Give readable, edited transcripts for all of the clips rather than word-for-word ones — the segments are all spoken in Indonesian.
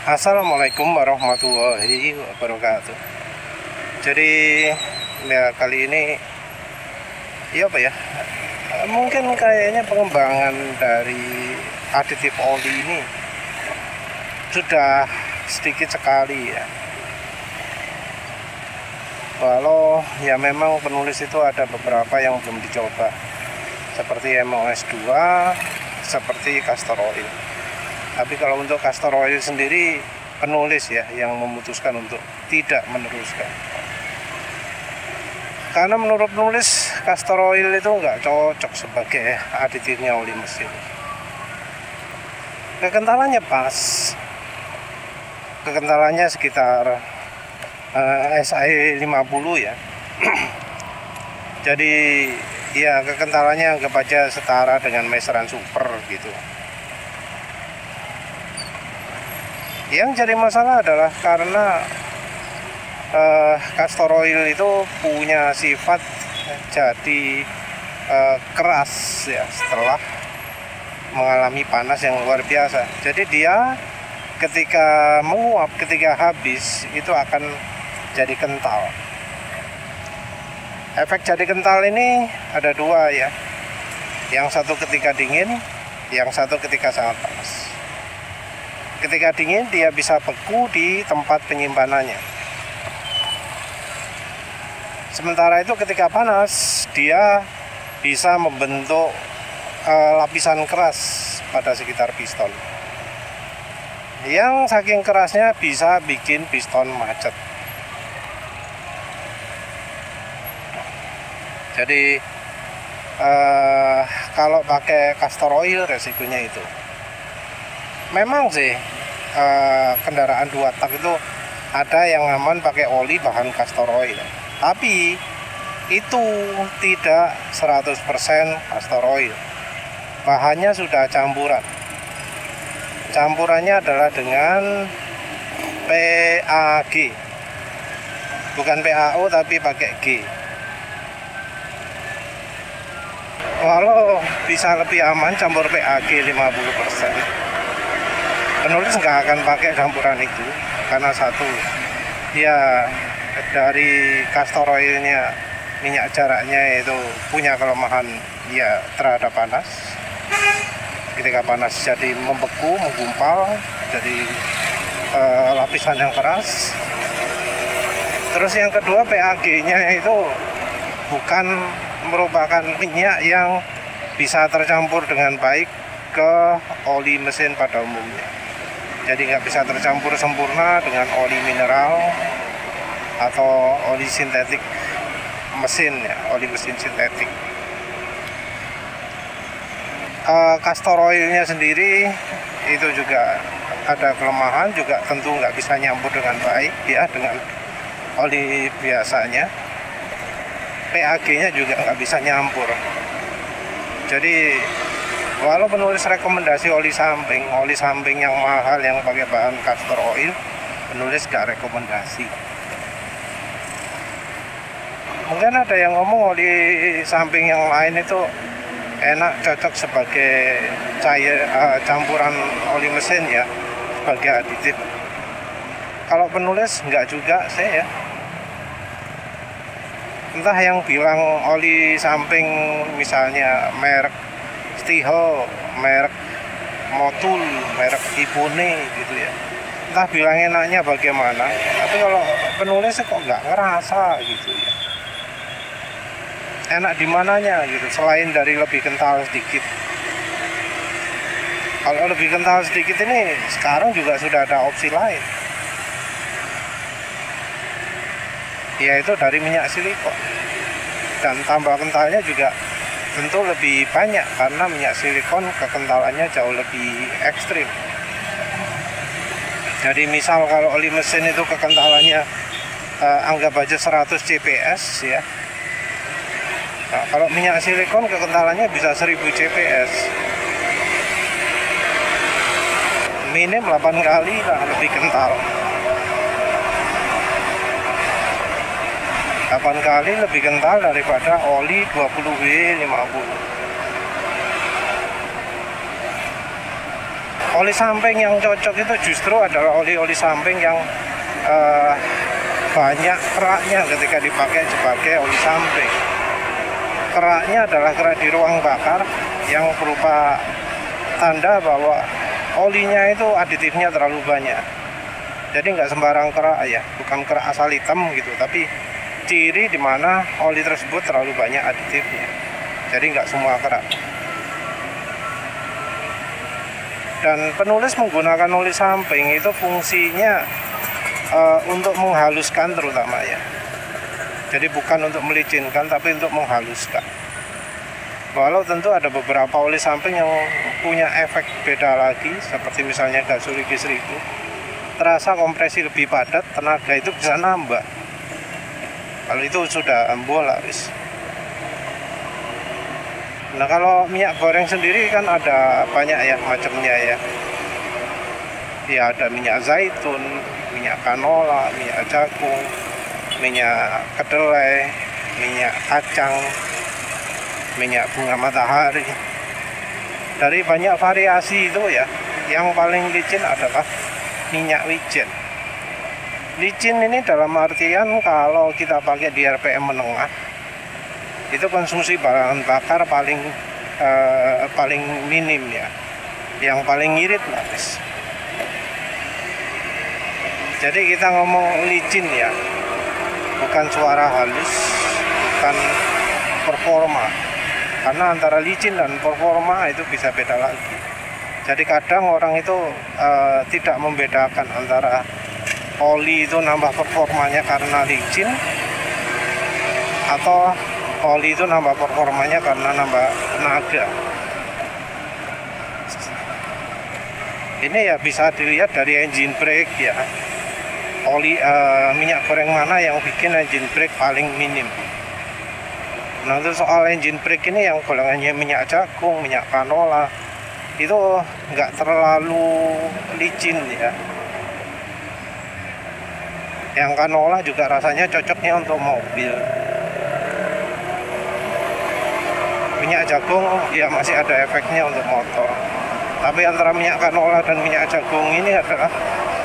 Assalamualaikum warahmatullahi wabarakatuh. Jadi ya kali ini ya apa ya? Mungkin kayaknya pengembangan dari aditif oli ini sudah sedikit sekali ya. Walau ya memang penulis itu ada beberapa yang belum dicoba, seperti MOS2, seperti castor oil. Tapi kalau untuk castor oil sendiri, penulis ya yang memutuskan untuk tidak meneruskan. Karena menurut penulis, castor oil itu nggak cocok sebagai aditifnya oli mesin. Kekentalannya pas, kekentalannya sekitar SI 50 ya. Jadi ya kekentalannya anggap aja setara dengan meseran super gitu. Yang jadi masalah adalah karena castor oil itu punya sifat jadi keras ya setelah mengalami panas yang luar biasa. Jadi dia ketika menguap, ketika habis itu akan jadi kental. Efek jadi kental ini ada dua ya. Yang satu ketika dingin, yang satu ketika sangat panas. Ketika dingin dia bisa beku di tempat penyimpanannya. Sementara itu ketika panas dia bisa membentuk lapisan keras pada sekitar piston. Yang saking kerasnya bisa bikin piston macet. Jadi kalau pakai castor oil resikonya itu. Memang sih kendaraan 2 tak itu ada yang aman pakai oli bahan castor oil. Tapi itu tidak 100% castor oil. Bahannya sudah campuran. Campurannya adalah dengan PAG. Bukan PAO tapi pakai G. Walau bisa lebih aman campur PAG 50%. Penulis nggak akan pakai campuran itu karena satu, ya dari castor oilnya minyak jaraknya itu punya kelemahan ya terhadap panas. Ketika panas jadi membeku, menggumpal, jadi lapisan yang keras. Terus yang kedua PAG-nya itu bukan merupakan minyak yang bisa tercampur dengan baik ke oli mesin pada umumnya. Jadi nggak bisa tercampur sempurna dengan oli mineral atau oli sintetik mesin ya, oli mesin sintetik. Castor oilnya sendiri itu juga ada kelemahan, juga tentu nggak bisa nyampur dengan baik ya dengan oli biasanya. PAG-nya juga nggak bisa nyampur. Jadi walau penulis rekomendasi oli samping yang mahal yang pakai bahan castor oil, penulis gak rekomendasi. Mungkin ada yang ngomong oli samping yang lain itu enak, cocok sebagai campuran oli mesin ya, sebagai aditif. Kalau penulis nggak juga sih ya. Entah yang bilang oli samping misalnya merek Stiho, merek Motul, merek Ipone gitu ya. Entah bilang enaknya bagaimana, tapi kalau penulis kok nggak ngerasa gitu ya. Enak di mananya gitu, selain dari lebih kental sedikit. Kalau lebih kental sedikit ini sekarang juga sudah ada opsi lain, yaitu dari minyak silikon. Dan tambah kentalnya juga tentu lebih banyak karena minyak silikon kekentalannya jauh lebih ekstrim. Jadi misal kalau oli mesin itu kekentalannya anggap aja 100 CPS ya. Nah, kalau minyak silikon kekentalannya bisa 1000 CPS. Minim 8 kali lah lebih kental. 8 kali lebih kental daripada oli 20W50. Oli samping yang cocok itu justru adalah oli samping yang banyak keraknya ketika dipakai sebagai oli samping. Keraknya adalah kerak di ruang bakar yang berupa tanda bahwa olinya itu aditifnya terlalu banyak. Jadi nggak sembarang kerak ya, bukan kerak asal hitam gitu, tapi ciri dimana oli tersebut terlalu banyak aditifnya. Jadi nggak semua kerak. Dan penulis menggunakan oli samping itu fungsinya untuk menghaluskan terutama ya. Jadi bukan untuk melicinkan, tapi untuk menghaluskan. Walau tentu ada beberapa oli samping yang punya efek beda lagi, seperti misalnya Gasuliqi 1000. Terasa kompresi lebih padat, tenaga itu bisa nambah. Kalau itu sudah bola wis. Nah kalau minyak goreng sendiri kan ada banyak ya macamnya ya. Ya ada minyak zaitun, minyak canola, minyak jagung, minyak kedelai, minyak kacang, minyak bunga matahari. Dari banyak variasi itu ya, yang paling licin adalah minyak wijen. Licin ini dalam artian kalau kita pakai di RPM menengah, itu konsumsi bahan bakar paling minim ya, yang paling ngirit nafis. Jadi kita ngomong licin ya, bukan suara halus, bukan performa. Karena antara licin dan performa itu bisa beda lagi. Jadi kadang orang itu tidak membedakan antara oli itu nambah performanya karena licin, atau oli itu nambah performanya karena nambah tenaga. Ini ya bisa dilihat dari engine brake ya. Oli minyak goreng mana yang bikin engine brake paling minim. Nah untuk soal engine brake ini yang golongannya minyak jagung, minyak canola itu nggak terlalu licin ya. Yang canola juga rasanya cocoknya untuk mobil. Minyak jagung ya masih ada efeknya untuk motor. Tapi antara minyak canola dan minyak jagung ini adalah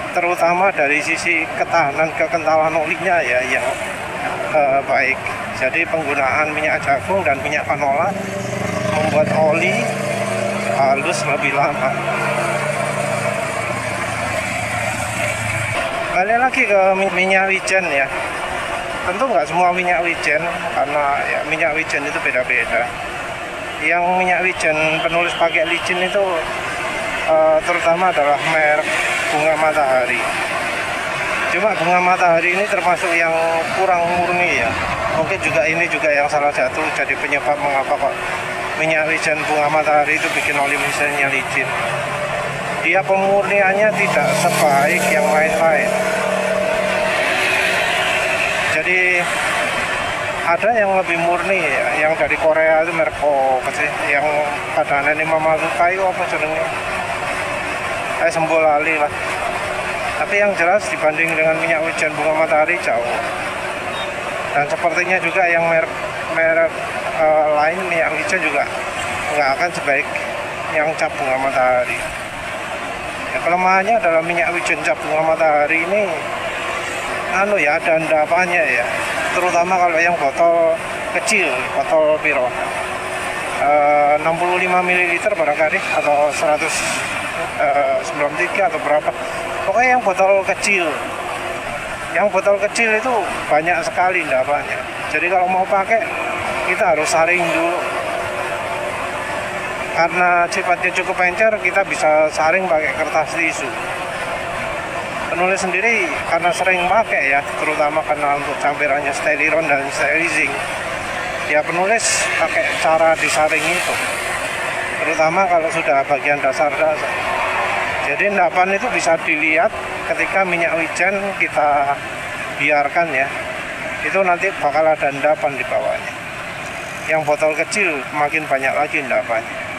terutama dari sisi ketahanan kekentalan olinya ya yang baik. Jadi penggunaan minyak jagung dan minyak canola membuat oli halus lebih lama. Balik lagi ke minyak wijen ya. Tentu nggak semua minyak wijen, karena ya, minyak wijen itu beda-beda. Yang minyak wijen penulis pakai licin itu terutama adalah merek bunga matahari. Cuma bunga matahari ini termasuk yang kurang murni ya. Mungkin juga ini juga yang salah satu jadi penyebab mengapa kok minyak wijen bunga matahari itu bikin oli mesinnya licin. Dia pemurniannya tidak sebaik yang lain-lain. Jadi ada yang lebih murni ya, yang dari Korea itu merek yang padahal ini mama kayu apa jenengnya, sembolali lah. Tapi yang jelas dibanding dengan minyak wijen bunga matahari jauh. Dan sepertinya juga yang merek lain minyak wijen juga nggak akan sebaik yang cap bunga matahari. Ya, kelemahannya adalah minyak wijen cap bunga matahari ini ya ada endapannya ya, terutama kalau yang botol kecil, botol piro 65 ml barangkali atau 193 atau berapa, pokoknya yang botol kecil. Yang botol kecil itu banyak sekali endapannya. Jadi kalau mau pakai kita harus saring dulu. Karena sifatnya cukup encer, kita bisa saring pakai kertas tisu. Penulis sendiri karena sering pakai ya, terutama karena untuk campurannya styliron dan stylizing, ya penulis pakai cara disaring itu, terutama kalau sudah bagian dasar-dasar. Jadi endapan itu bisa dilihat ketika minyak wijen kita biarkan ya, itu nanti bakal ada endapan di bawahnya. Yang botol kecil makin banyak lagi endapannya.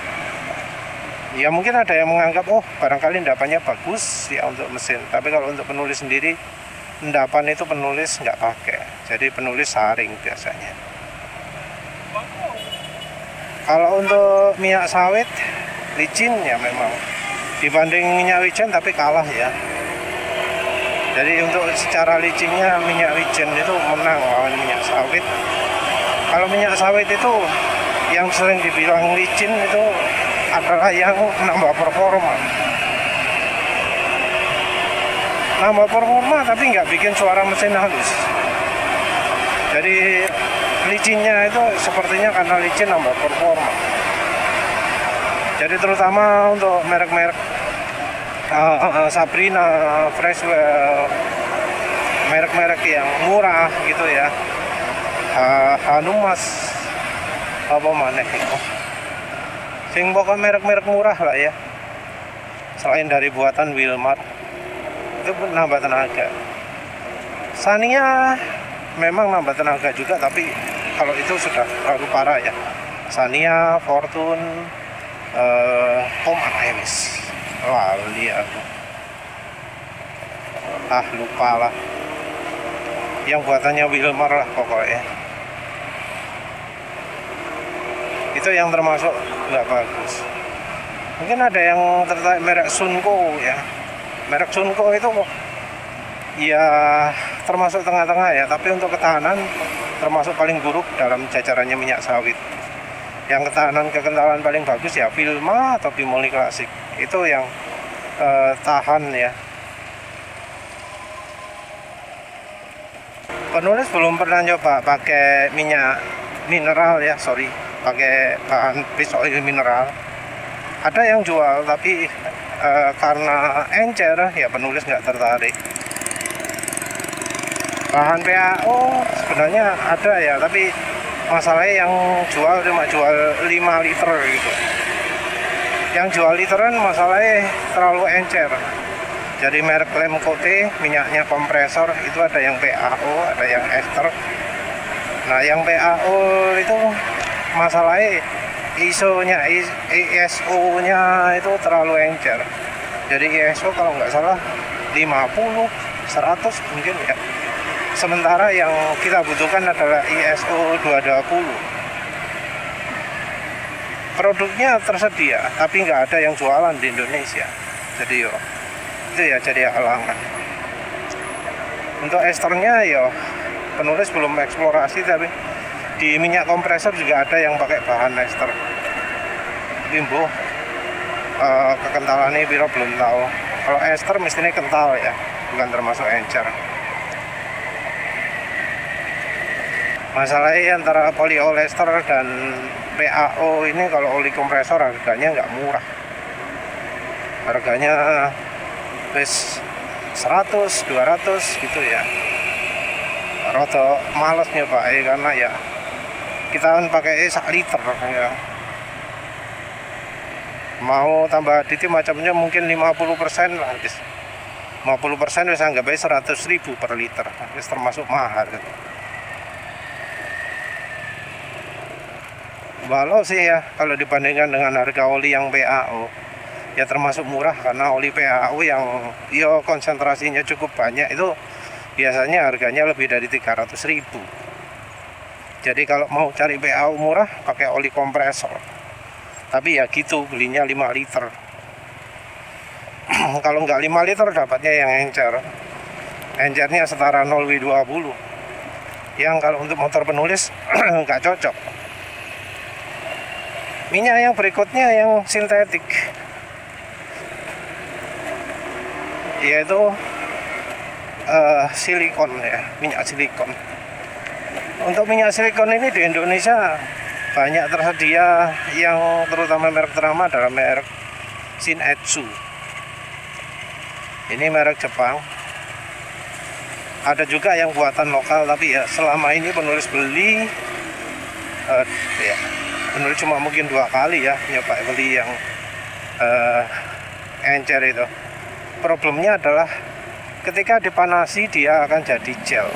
Ya mungkin ada yang menganggap barangkali endapannya bagus ya untuk mesin, tapi kalau untuk penulis sendiri endapan itu penulis nggak pakai, jadi penulis saring biasanya. Kalau untuk minyak sawit licin ya memang dibanding minyak wijen, tapi kalah ya. Jadi untuk secara licinnya minyak wijen itu menang lawan minyak sawit. Kalau minyak sawit itu yang sering dibilang licin itu adalah yang nambah performa. Nambah performa tapi nggak bikin suara mesin halus. Jadi licinnya itu sepertinya karena licin nambah performa. Jadi terutama untuk merek-merek Sabrina, Freshwell, merek-merek yang murah gitu ya, Hanumas, apa mana itu, sing pokok merek-merek murah lah ya, selain dari buatan Wilmar, itu nambah tenaga. Sania memang nambah tenaga juga, tapi kalau itu sudah terlalu parah ya. Sania, Fortune, Amis, lali aku, lupa lah, yang buatannya Wilmar lah pokoknya. Itu yang termasuk nggak bagus. Mungkin ada yang tertarik merek Sunco ya. Merek Sunco itu ya termasuk tengah-tengah ya, tapi untuk ketahanan termasuk paling buruk dalam jajarannya minyak sawit. Yang ketahanan kekentalan paling bagus ya Vilma atau Bimoli Klasik. Itu yang tahan ya. Penulis belum pernah nyoba pakai minyak mineral ya, pakai bahan fish oil mineral. Ada yang jual, tapi karena encer ya penulis nggak tertarik. Bahan PAO sebenarnya ada ya, tapi masalahnya yang jual cuma jual 5 liter gitu. Yang jual literan masalahnya terlalu encer. Jadi merek Lemcote, minyaknya kompresor itu ada yang PAO, ada yang ester. Nah yang PAO itu masalahnya ISO-nya itu terlalu encer. Jadi ISO kalau nggak salah 50, 100 mungkin ya. Sementara yang kita butuhkan adalah ISO 220. Produknya tersedia, tapi nggak ada yang jualan di Indonesia. Jadi itu ya jadi halangan. Untuk esternya penulis belum eksplorasi, tapi di minyak kompresor juga ada yang pakai bahan ester. Bimbo kekentalannya biro belum tahu. Kalau ester mestinya kental ya, bukan termasuk encer. Masalahnya antara polyolester dan PAO ini, kalau oli kompresor harganya nggak murah. Harganya wis 100, 200 gitu ya. Rada males nyoba karena ya kita kan pakai 1 liter ya. Mau tambah aditif macamnya mungkin 50% lah. 50% bisa nggak bayar 100.000 per liter. Wis termasuk mahal gitu. Walau sih ya kalau dibandingkan dengan harga oli yang PAO ya termasuk murah, karena oli PAO yang konsentrasinya cukup banyak itu biasanya harganya lebih dari 300.000. Jadi kalau mau cari PAO murah pakai oli kompresor, tapi ya gitu belinya 5 liter. Kalau nggak 5 liter dapatnya yang encer. Encernya setara 0W20 yang kalau untuk motor penulis nggak cocok. Minyak yang berikutnya yang sintetik, yaitu silikon ya, minyak silikon. Untuk minyak silikon ini di Indonesia banyak tersedia, yang terutama merek ternama adalah merek Shin-Etsu. Ini merek Jepang. Ada juga yang buatan lokal, tapi ya selama ini penulis beli penulis cuma mungkin 2 kali ya nyoba beli yang encer itu. Problemnya adalah ketika dipanasi dia akan jadi gel.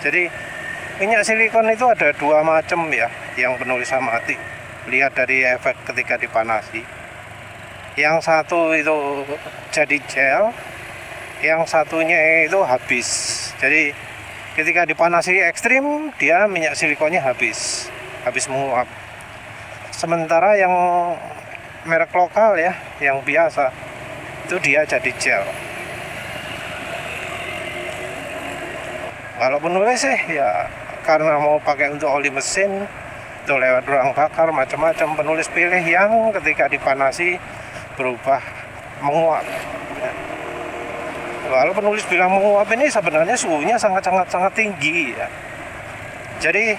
Jadi minyak silikon itu ada 2 macam ya yang penulis amati. Lihat dari efek ketika dipanasi. Yang satu itu jadi gel, yang satunya itu habis. Jadi ketika dipanasi ekstrim dia minyak silikonnya habis menguap. Sementara yang merek lokal ya, yang biasa itu dia jadi gel. Kalau penulis sih ya karena mau pakai untuk oli mesin itu lewat ruang bakar macam-macam, penulis pilih yang ketika dipanasi berubah menguap. Kalau penulis bilang menguap ini sebenarnya suhunya sangat tinggi ya. Jadi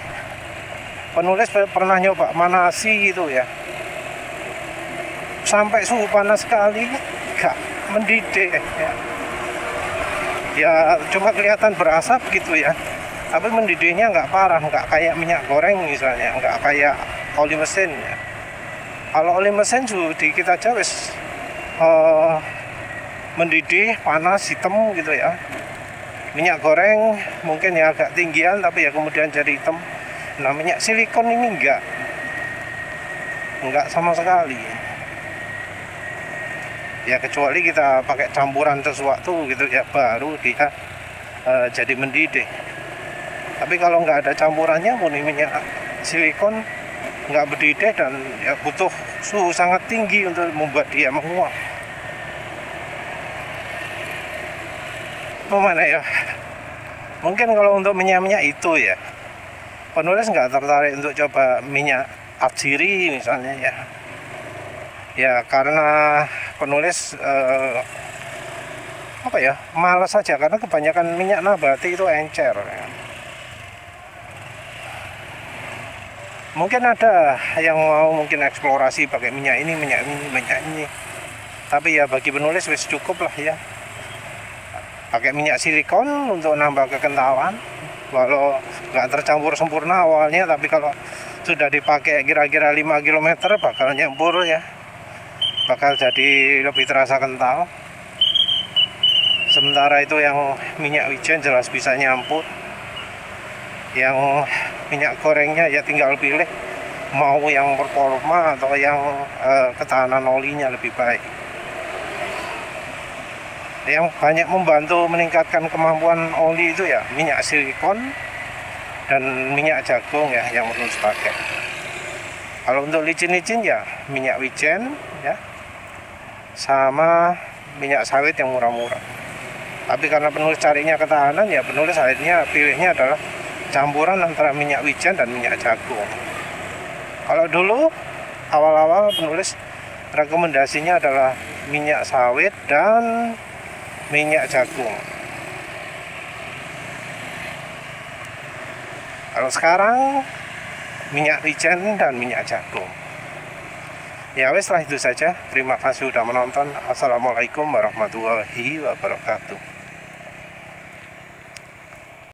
penulis pernah nyoba manasi itu ya, sampai suhu panas sekali nggak mendidih ya. Ya cuma kelihatan berasap gitu ya, tapi mendidihnya nggak parah, nggak kayak minyak goreng misalnya, nggak kayak oli mesin ya. Kalau oli mesin sedikit aja wis mendidih, panas, hitam gitu ya. Minyak goreng mungkin ya agak tinggian tapi ya kemudian jadi hitam. Nah minyak silikon ini enggak sama sekali ya, kecuali kita pakai campuran sesuatu gitu ya, baru dia jadi mendidih. Tapi kalau nggak ada campurannya, murni minyak silikon, nggak mendidih dan ya butuh suhu sangat tinggi untuk membuat dia menguap. Mana ya, mungkin kalau untuk minyak itu ya penulis nggak tertarik untuk coba minyak atsiri misalnya ya. Ya karena penulis malas saja, karena kebanyakan minyak nabati itu encer ya. Mungkin ada yang mau eksplorasi pakai minyak ini, minyak ini. Tapi ya bagi penulis wis cukup lah ya. Pakai minyak silikon untuk nambah kekentalan. Walau nggak tercampur sempurna awalnya, tapi kalau sudah dipakai kira-kira 5 km bakal nyempur ya. Bakal jadi lebih terasa kental. Sementara itu yang minyak wijen jelas bisa nyampur. Yang minyak gorengnya ya tinggal pilih mau yang performa atau yang ketahanan olinya lebih baik. Yang banyak membantu meningkatkan kemampuan oli itu ya minyak silikon dan minyak jagung ya yang penulis pakai. Kalau untuk licin-licin ya minyak wijen ya, sama minyak sawit yang murah-murah. Tapi karena penulis carinya ketahanan ya penulis akhirnya pilihnya adalah campuran antara minyak wijen dan minyak jagung. Kalau dulu awal-awal penulis rekomendasinya adalah minyak sawit dan minyak jagung. Kalau sekarang minyak wijen dan minyak jagung. Ya wes lah, itu saja. Terima kasih sudah menonton. Assalamualaikum warahmatullahi wabarakatuh.